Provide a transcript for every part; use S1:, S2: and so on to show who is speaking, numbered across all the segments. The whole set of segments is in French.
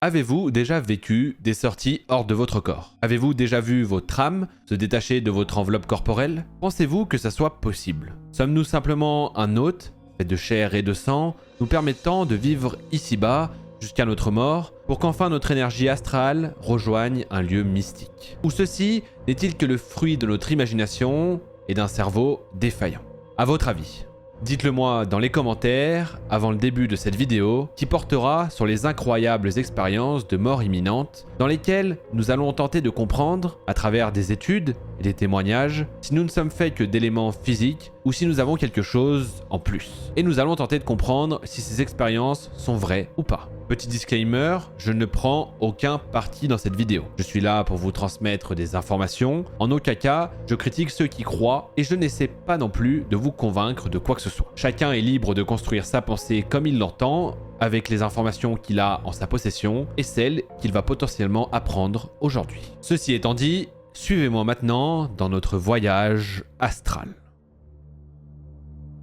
S1: Avez-vous déjà vécu des sorties hors de votre corps? Avez-vous déjà vu votre âme se détacher de votre enveloppe corporelle? Pensez-vous que ça soit possible? Sommes-nous simplement un hôte, fait de chair et de sang, nous permettant de vivre ici-bas jusqu'à notre mort, pour qu'enfin notre énergie astrale rejoigne un lieu mystique? Ou ceci n'est-il que le fruit de notre imagination et d'un cerveau défaillant? À votre avis? Dites-le moi dans les commentaires avant le début de cette vidéo qui portera sur les incroyables expériences de mort imminente dans lesquelles nous allons tenter de comprendre, à travers des études et des témoignages, si nous ne sommes faits que d'éléments physiques ou si nous avons quelque chose en plus. Et nous allons tenter de comprendre si ces expériences sont vraies ou pas. Petit disclaimer, je ne prends aucun parti dans cette vidéo. Je suis là pour vous transmettre des informations. En aucun cas, je critique ceux qui croient et je n'essaie pas non plus de vous convaincre de quoi que ce soit. Chacun est libre de construire sa pensée comme il l'entend, avec les informations qu'il a en sa possession et celles qu'il va potentiellement apprendre aujourd'hui. Ceci étant dit, suivez-moi maintenant dans notre voyage astral.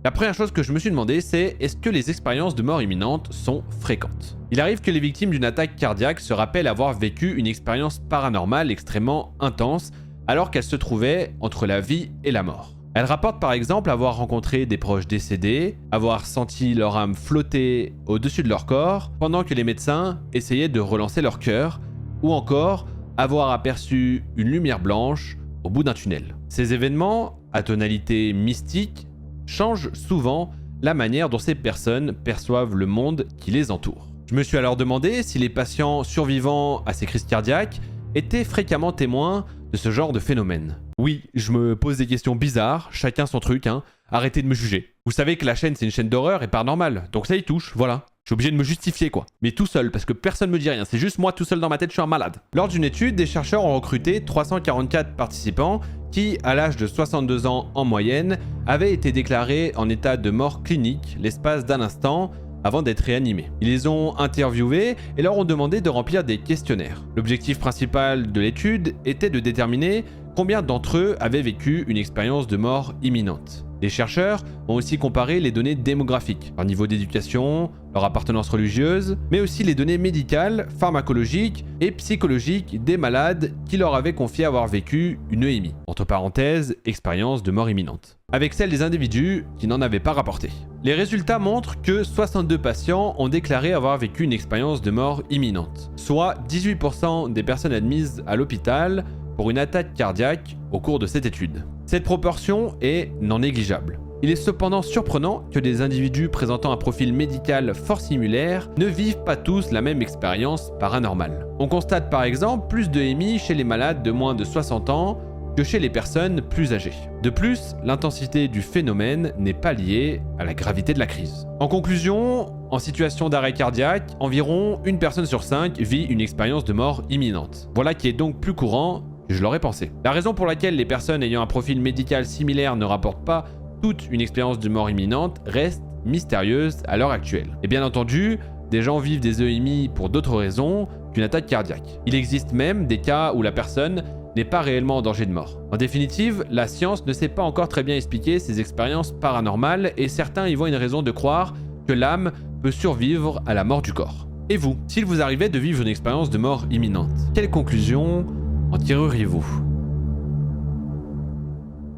S1: La première chose que je me suis demandé, c'est est-ce que les expériences de mort imminente sont fréquentes? Il arrive que les victimes d'une attaque cardiaque se rappellent avoir vécu une expérience paranormale extrêmement intense alors qu'elles se trouvaient entre la vie et la mort. Elles rapportent par exemple avoir rencontré des proches décédés, avoir senti leur âme flotter au-dessus de leur corps pendant que les médecins essayaient de relancer leur cœur, ou encore avoir aperçu une lumière blanche au bout d'un tunnel. Ces événements, à tonalité mystique, changent souvent la manière dont ces personnes perçoivent le monde qui les entoure. Je me suis alors demandé si les patients survivants à ces crises cardiaques étaient fréquemment témoins de ce genre de phénomène. Oui, je me pose des questions bizarres, chacun son truc, hein. Arrêtez de me juger. Vous savez que la chaîne c'est une chaîne d'horreur et paranormale, donc ça y touche, voilà. Je suis obligé de me justifier quoi. Mais tout seul, parce que personne me dit rien, c'est juste moi tout seul dans ma tête, je suis un malade. Lors d'une étude, des chercheurs ont recruté 344 participants qui, à l'âge de 62 ans en moyenne, avaient été déclarés en état de mort clinique l'espace d'un instant avant d'être réanimés. Ils les ont interviewés et leur ont demandé de remplir des questionnaires. L'objectif principal de l'étude était de déterminer combien d'entre eux avaient vécu une expérience de mort imminente. Les chercheurs ont aussi comparé les données démographiques, leur niveau d'éducation, leur appartenance religieuse, mais aussi les données médicales, pharmacologiques et psychologiques des malades qui leur avaient confié avoir vécu une EMI, entre parenthèses, expérience de mort imminente, avec celle des individus qui n'en avaient pas rapporté. Les résultats montrent que 62 patients ont déclaré avoir vécu une expérience de mort imminente, soit 18% des personnes admises à l'hôpital pour une attaque cardiaque au cours de cette étude. Cette proportion est non négligeable. Il est cependant surprenant que des individus présentant un profil médical fort similaire ne vivent pas tous la même expérience paranormale. On constate par exemple plus de EMI chez les malades de moins de 60 ans que chez les personnes plus âgées. De plus, l'intensité du phénomène n'est pas liée à la gravité de la crise. En conclusion, en situation d'arrêt cardiaque, environ une personne sur 5 vit une expérience de mort imminente. Voilà qui est donc plus courant que je l'aurais pensé. La raison pour laquelle les personnes ayant un profil médical similaire ne rapportent pas toute une expérience de mort imminente reste mystérieuse à l'heure actuelle. Et bien entendu, des gens vivent des EMI pour d'autres raisons qu'une attaque cardiaque. Il existe même des cas où la personne n'est pas réellement en danger de mort. En définitive, la science ne sait pas encore très bien expliquer ces expériences paranormales et certains y voient une raison de croire que l'âme peut survivre à la mort du corps. Et vous, s'il vous arrivait de vivre une expérience de mort imminente, quelle conclusion en tireriez-vous?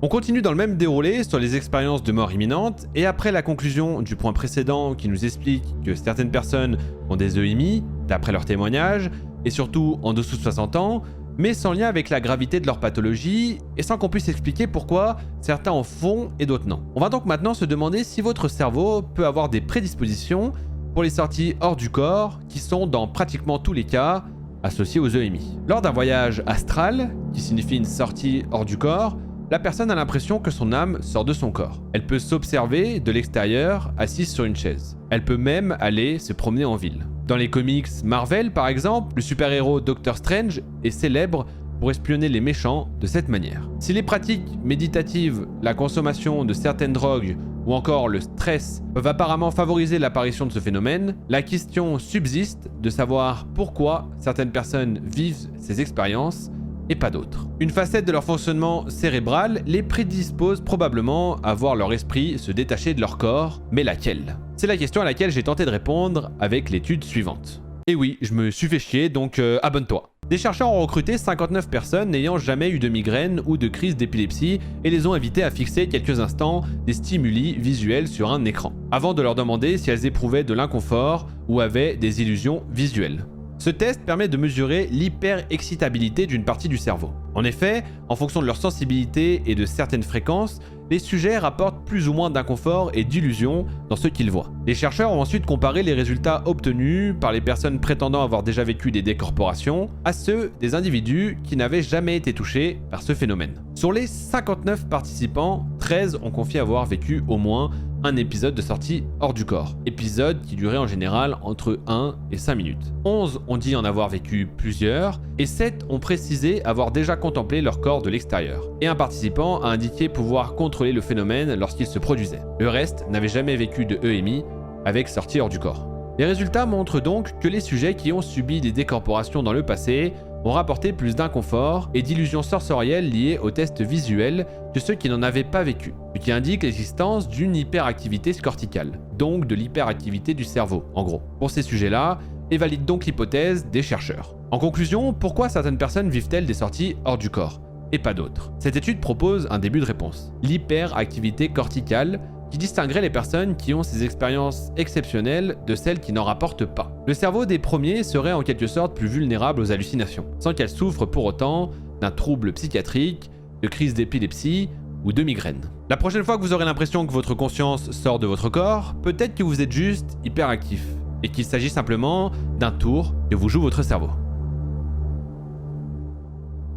S1: On continue dans le même déroulé sur les expériences de mort imminente et après la conclusion du point précédent qui nous explique que certaines personnes ont des EMI, d'après leurs témoignages, et surtout en dessous de 60 ans, mais sans lien avec la gravité de leur pathologie et sans qu'on puisse expliquer pourquoi certains en font et d'autres non. On va donc maintenant se demander si votre cerveau peut avoir des prédispositions pour les sorties hors du corps qui sont dans pratiquement tous les cas associées aux EMI. Lors d'un voyage astral, qui signifie une sortie hors du corps, la personne a l'impression que son âme sort de son corps. Elle peut s'observer de l'extérieur assise sur une chaise. Elle peut même aller se promener en ville. Dans les comics Marvel par exemple, le super-héros Doctor Strange est célèbre pour espionner les méchants de cette manière. Si les pratiques méditatives, la consommation de certaines drogues ou encore le stress peuvent apparemment favoriser l'apparition de ce phénomène, la question subsiste de savoir pourquoi certaines personnes vivent ces expériences et pas d'autres. Une facette de leur fonctionnement cérébral les prédispose probablement à voir leur esprit se détacher de leur corps, mais laquelle? C'est la question à laquelle j'ai tenté de répondre avec l'étude suivante. Et oui, je me suis fait chier, donc abonne-toi. Des chercheurs ont recruté 59 personnes n'ayant jamais eu de migraine ou de crise d'épilepsie et les ont invitées à fixer quelques instants des stimuli visuels sur un écran, avant de leur demander si elles éprouvaient de l'inconfort ou avaient des illusions visuelles. Ce test permet de mesurer l'hyperexcitabilité d'une partie du cerveau. En effet, en fonction de leur sensibilité et de certaines fréquences, les sujets rapportent plus ou moins d'inconfort et d'illusions dans ce qu'ils voient. Les chercheurs ont ensuite comparé les résultats obtenus par les personnes prétendant avoir déjà vécu des décorporations à ceux des individus qui n'avaient jamais été touchés par ce phénomène. Sur les 59 participants, 13 ont confié avoir vécu au moins un épisode de sortie hors du corps, épisode qui durait en général entre 1 et 5 minutes. 11 ont dit en avoir vécu plusieurs, et 7 ont précisé avoir déjà contemplé leur corps de l'extérieur. Et un participant a indiqué pouvoir contrôler le phénomène lorsqu'il se produisait. Le reste n'avait jamais vécu de EMI avec sortie hors du corps. Les résultats montrent donc que les sujets qui ont subi des décorporations dans le passé ont rapporté plus d'inconfort et d'illusions sensorielles liées aux tests visuels que ceux qui n'en avaient pas vécu, ce qui indique l'existence d'une hyperactivité corticale, donc de l'hyperactivité du cerveau, en gros, pour ces sujets-là, et valide donc l'hypothèse des chercheurs. En conclusion, pourquoi certaines personnes vivent-elles des sorties hors du corps, et pas d'autres? Cette étude propose un début de réponse. L'hyperactivité corticale, qui distinguerait les personnes qui ont ces expériences exceptionnelles de celles qui n'en rapportent pas. Le cerveau des premiers serait en quelque sorte plus vulnérable aux hallucinations, sans qu'elles souffrent pour autant d'un trouble psychiatrique, de crise d'épilepsie ou de migraine. La prochaine fois que vous aurez l'impression que votre conscience sort de votre corps, peut-être que vous êtes juste hyperactif, et qu'il s'agit simplement d'un tour que vous joue votre cerveau.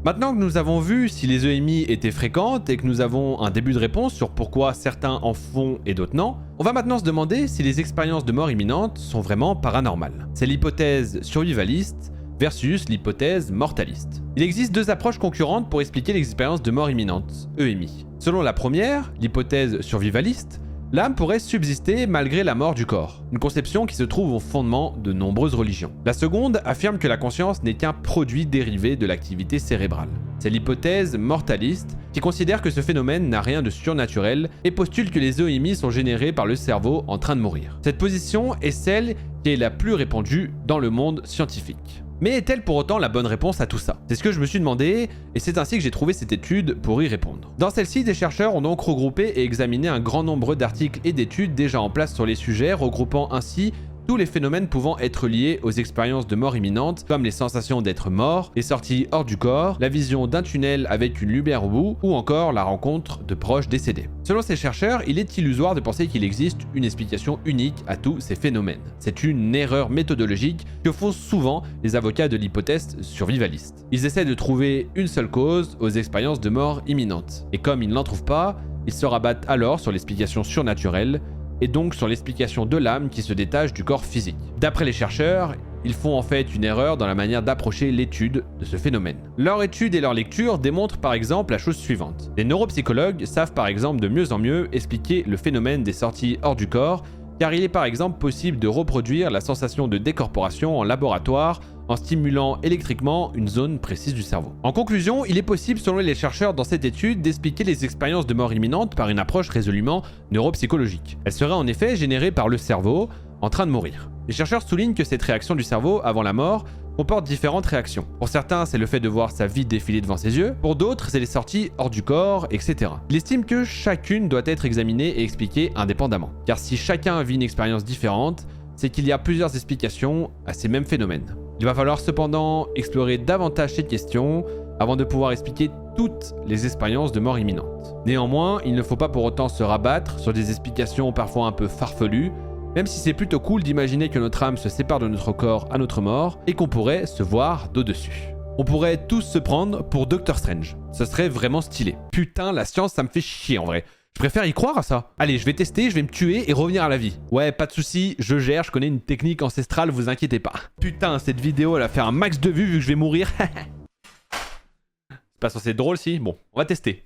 S1: Maintenant que nous avons vu si les EMI étaient fréquentes et que nous avons un début de réponse sur pourquoi certains en font et d'autres non, on va maintenant se demander si les expériences de mort imminente sont vraiment paranormales. C'est l'hypothèse survivaliste versus l'hypothèse mortaliste. Il existe deux approches concurrentes pour expliquer l'expérience de mort imminente, EMI. Selon la première, l'hypothèse survivaliste, l'âme pourrait subsister malgré la mort du corps, une conception qui se trouve au fondement de nombreuses religions. La seconde affirme que la conscience n'est qu'un produit dérivé de l'activité cérébrale. C'est l'hypothèse mortaliste qui considère que ce phénomène n'a rien de surnaturel et postule que les EMI sont générés par le cerveau en train de mourir. Cette position est celle qui est la plus répandue dans le monde scientifique. Mais est-elle pour autant la bonne réponse à tout ça? C'est ce que je me suis demandé, et c'est ainsi que j'ai trouvé cette étude pour y répondre. Dans celle-ci, des chercheurs ont donc regroupé et examiné un grand nombre d'articles et d'études déjà en place sur les sujets, regroupant ainsi tous les phénomènes pouvant être liés aux expériences de mort imminente, comme les sensations d'être mort, les sorties hors du corps, la vision d'un tunnel avec une lumière au bout, ou encore la rencontre de proches décédés. Selon ces chercheurs, il est illusoire de penser qu'il existe une explication unique à tous ces phénomènes. C'est une erreur méthodologique que font souvent les avocats de l'hypothèse survivaliste. Ils essaient de trouver une seule cause aux expériences de mort imminente. Et comme ils ne l'en trouvent pas, ils se rabattent alors sur l'explication surnaturelle, et donc sur l'explication de l'âme qui se détache du corps physique. D'après les chercheurs, ils font en fait une erreur dans la manière d'approcher l'étude de ce phénomène. Leur étude et leur lecture démontrent par exemple la chose suivante. Les neuropsychologues savent par exemple de mieux en mieux expliquer le phénomène des sorties hors du corps, car il est par exemple possible de reproduire la sensation de décorporation en laboratoire en stimulant électriquement une zone précise du cerveau. En conclusion, il est possible selon les chercheurs dans cette étude d'expliquer les expériences de mort imminente par une approche résolument neuropsychologique. Elle serait en effet générée par le cerveau en train de mourir. Les chercheurs soulignent que cette réaction du cerveau avant la mort comporte différentes réactions. Pour certains, c'est le fait de voir sa vie défiler devant ses yeux. Pour d'autres, c'est les sorties hors du corps, etc. Il estime que chacune doit être examinée et expliquée indépendamment. Car si chacun vit une expérience différente, c'est qu'il y a plusieurs explications à ces mêmes phénomènes. Il va falloir cependant explorer davantage cette question avant de pouvoir expliquer toutes les expériences de mort imminente. Néanmoins, il ne faut pas pour autant se rabattre sur des explications parfois un peu farfelues, même si c'est plutôt cool d'imaginer que notre âme se sépare de notre corps à notre mort et qu'on pourrait se voir d'au-dessus. On pourrait tous se prendre pour Doctor Strange. Ce serait vraiment stylé. Putain, la science, ça me fait chier en vrai. Je préfère y croire à ça. Allez, je vais tester, je vais me tuer et revenir à la vie. Ouais, pas de soucis, je gère, je connais une technique ancestrale, vous inquiétez pas. Putain, cette vidéo, elle va faire un max de vues vu que je vais mourir. C'est pas censé être drôle si? Bon, on va tester.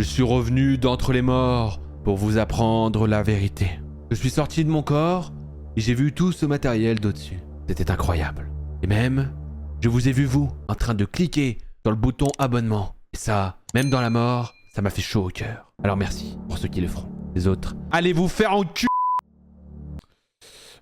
S1: Je suis revenu d'entre les morts pour vous apprendre la vérité. Je suis sorti de mon corps et j'ai vu tout ce matériel d'au-dessus. C'était incroyable. Et même, je vous ai vu vous, en train de cliquer sur le bouton abonnement. Et ça, même dans la mort, ça m'a fait chaud au cœur. Alors merci pour ceux qui le feront. Les autres, allez vous faire en cul.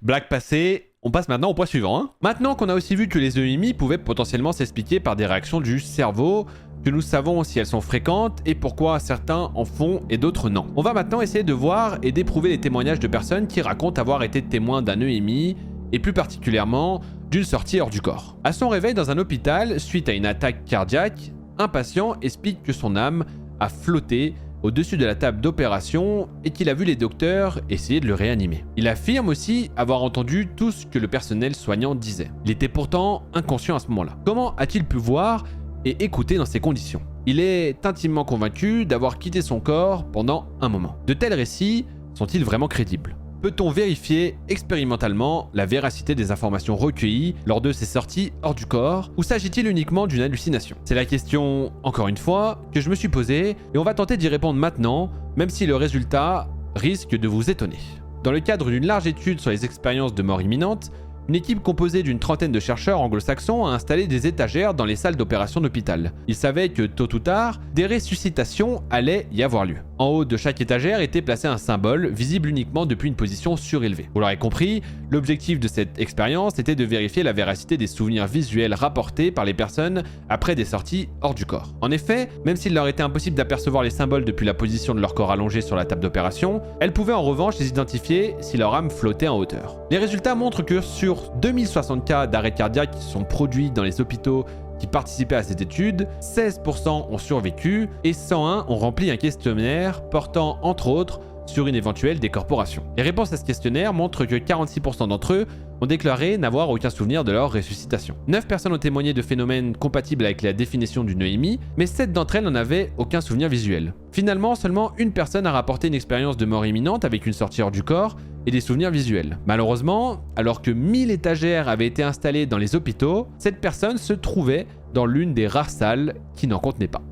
S1: Blague passée, on passe maintenant au point suivant. Hein. Maintenant qu'on a aussi vu que les EMI pouvaient potentiellement s'expliquer par des réactions du cerveau, que nous savons si elles sont fréquentes et pourquoi certains en font et d'autres non. On va maintenant essayer de voir et d'éprouver les témoignages de personnes qui racontent avoir été témoins d'un EMI et plus particulièrement d'une sortie hors du corps. À son réveil dans un hôpital, suite à une attaque cardiaque, un patient explique que son âme a flotté au-dessus de la table d'opération et qu'il a vu les docteurs essayer de le réanimer. Il affirme aussi avoir entendu tout ce que le personnel soignant disait. Il était pourtant inconscient à ce moment-là. Comment a-t-il pu voir et écouter dans ces conditions? Il est intimement convaincu d'avoir quitté son corps pendant un moment. De tels récits sont-ils vraiment crédibles? Peut-on vérifier expérimentalement la véracité des informations recueillies lors de ces sorties hors du corps, ou s'agit-il uniquement d'une hallucination? C'est la question, encore une fois, que je me suis posée, et on va tenter d'y répondre maintenant, même si le résultat risque de vous étonner. Dans le cadre d'une large étude sur les expériences de mort imminente, une équipe composée d'une trentaine de chercheurs anglo-saxons a installé des étagères dans les salles d'opération d'hôpital. Ils savaient que tôt ou tard, des ressuscitations allaient y avoir lieu. En haut de chaque étagère était placé un symbole, visible uniquement depuis une position surélevée. Vous l'aurez compris, l'objectif de cette expérience était de vérifier la véracité des souvenirs visuels rapportés par les personnes après des sorties hors du corps. En effet, même s'il leur était impossible d'apercevoir les symboles depuis la position de leur corps allongé sur la table d'opération, elles pouvaient en revanche les identifier si leur âme flottait en hauteur. Les résultats montrent que sur 2060 cas d'arrêt cardiaque qui sont produits dans les hôpitaux qui participaient à cette étude, 16% ont survécu et 101 ont rempli un questionnaire portant entre autres sur une éventuelle décorporation. Les réponses à ce questionnaire montrent que 46% d'entre eux ont déclaré n'avoir aucun souvenir de leur ressuscitation. 9 personnes ont témoigné de phénomènes compatibles avec la définition d'une EMI, mais 7 d'entre elles n'en avaient aucun souvenir visuel. Finalement, seulement une personne a rapporté une expérience de mort imminente avec une sortie hors du corps et des souvenirs visuels. Malheureusement, alors que 1000 étagères avaient été installées dans les hôpitaux, cette personne se trouvait dans l'une des rares salles qui n'en contenait pas.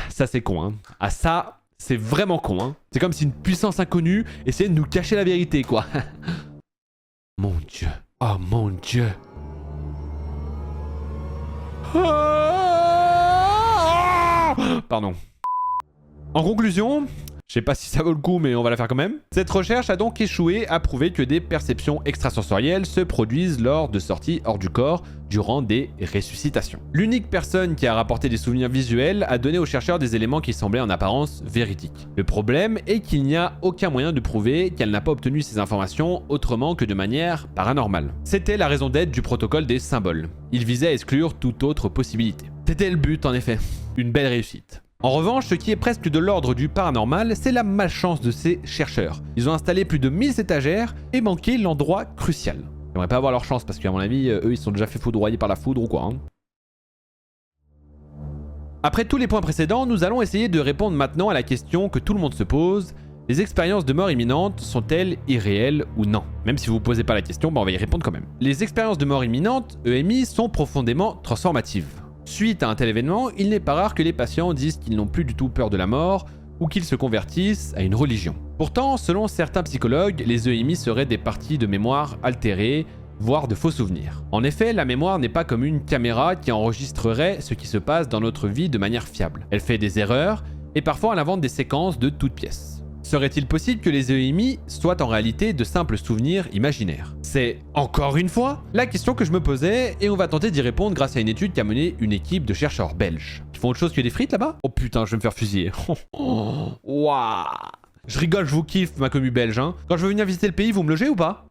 S1: Ça c'est con, hein. Ah ça, c'est vraiment con, hein. C'est comme si une puissance inconnue essayait de nous cacher la vérité, quoi. Mon Dieu. Oh mon Dieu. Pardon. En conclusion, je sais pas si ça vaut le coup, mais on va la faire quand même. Cette recherche a donc échoué à prouver que des perceptions extrasensorielles se produisent lors de sorties hors du corps durant des ressuscitations. L'unique personne qui a rapporté des souvenirs visuels a donné aux chercheurs des éléments qui semblaient en apparence véridiques. Le problème est qu'il n'y a aucun moyen de prouver qu'elle n'a pas obtenu ces informations autrement que de manière paranormale. C'était la raison d'être du protocole des symboles. Il visait à exclure toute autre possibilité. C'était le but en effet. Une belle réussite. En revanche, ce qui est presque de l'ordre du paranormal, c'est la malchance de ces chercheurs. Ils ont installé plus de 1000 étagères et manqué l'endroit crucial. J'aimerais pas avoir leur chance parce qu'à mon avis, eux ils sont déjà fait foudroyer par la foudre ou quoi. Hein. Après tous les points précédents, nous allons essayer de répondre maintenant à la question que tout le monde se pose. Les expériences de mort imminente sont-elles irréelles ou non? Même si vous ne posez pas la question, on va y répondre quand même. Les expériences de mort imminente, EMI, sont profondément transformatives. Suite à un tel événement, il n'est pas rare que les patients disent qu'ils n'ont plus du tout peur de la mort ou qu'ils se convertissent à une religion. Pourtant, selon certains psychologues, les EMI seraient des parties de mémoire altérées, voire de faux souvenirs. En effet, la mémoire n'est pas comme une caméra qui enregistrerait ce qui se passe dans notre vie de manière fiable. Elle fait des erreurs et parfois elle invente des séquences de toutes pièces. Serait-il possible que les EMI soient en réalité de simples souvenirs imaginaires? C'est, encore une fois, la question que je me posais et on va tenter d'y répondre grâce à une étude qu'a menée une équipe de chercheurs belges. Ils font autre chose que des frites là-bas? Oh putain, je vais me faire fusiller. Waouh. Je rigole, je vous kiffe ma commu belge. Hein. Quand je veux venir visiter le pays, vous me logez ou pas?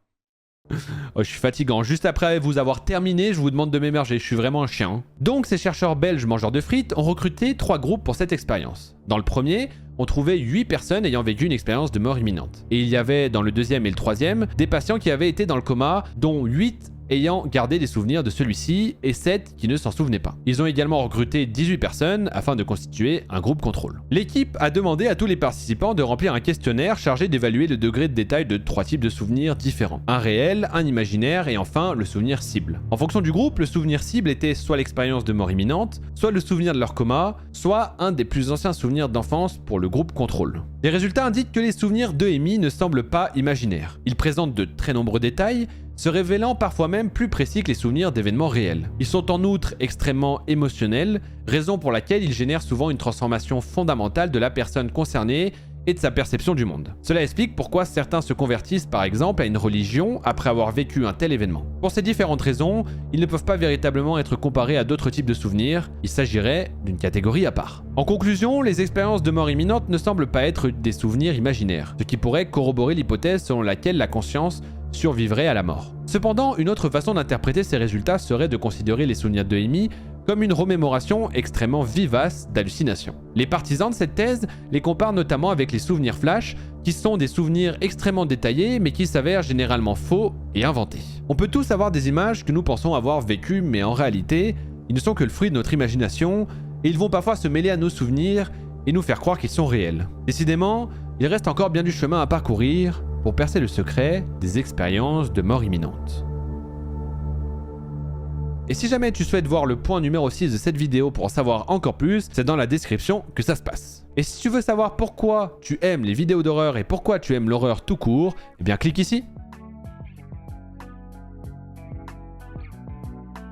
S1: Oh, je suis fatigant. Juste après vous avoir terminé, je vous demande de m'émerger. Je suis vraiment un chien. Donc, ces chercheurs belges mangeurs de frites ont recruté 3 groupes pour cette expérience. Dans le premier, on trouvait 8 personnes ayant vécu une expérience de mort imminente. Et il y avait, dans le deuxième et le troisième, des patients qui avaient été dans le coma, dont 8 ayant gardé des souvenirs de celui-ci et 7 qui ne s'en souvenaient pas. Ils ont également recruté 18 personnes afin de constituer un groupe contrôle. L'équipe a demandé à tous les participants de remplir un questionnaire chargé d'évaluer le degré de détail de 3 types de souvenirs différents. Un réel, un imaginaire et enfin le souvenir cible. En fonction du groupe, le souvenir cible était soit l'expérience de mort imminente, soit le souvenir de leur coma, soit un des plus anciens souvenirs d'enfance pour le groupe contrôle. Les résultats indiquent que les souvenirs d'EMI ne semblent pas imaginaires. Ils présentent de très nombreux détails, se révélant parfois même plus précis que les souvenirs d'événements réels. Ils sont en outre extrêmement émotionnels, raison pour laquelle ils génèrent souvent une transformation fondamentale de la personne concernée et de sa perception du monde. Cela explique pourquoi certains se convertissent par exemple à une religion après avoir vécu un tel événement. Pour ces différentes raisons, ils ne peuvent pas véritablement être comparés à d'autres types de souvenirs, il s'agirait d'une catégorie à part. En conclusion, les expériences de mort imminente ne semblent pas être des souvenirs imaginaires, ce qui pourrait corroborer l'hypothèse selon laquelle la conscience survivrait à la mort. Cependant, une autre façon d'interpréter ces résultats serait de considérer les souvenirs de Amy comme une remémoration extrêmement vivace d'hallucinations. Les partisans de cette thèse les comparent notamment avec les souvenirs flash, qui sont des souvenirs extrêmement détaillés mais qui s'avèrent généralement faux et inventés. On peut tous avoir des images que nous pensons avoir vécues, mais en réalité, ils ne sont que le fruit de notre imagination et ils vont parfois se mêler à nos souvenirs et nous faire croire qu'ils sont réels. Décidément, il reste encore bien du chemin à parcourir pour percer le secret des expériences de mort imminente. Et si jamais tu souhaites voir le point numéro 6 de cette vidéo pour en savoir encore plus, c'est dans la description que ça se passe. Et si tu veux savoir pourquoi tu aimes les vidéos d'horreur et pourquoi tu aimes l'horreur tout court, eh bien clique ici.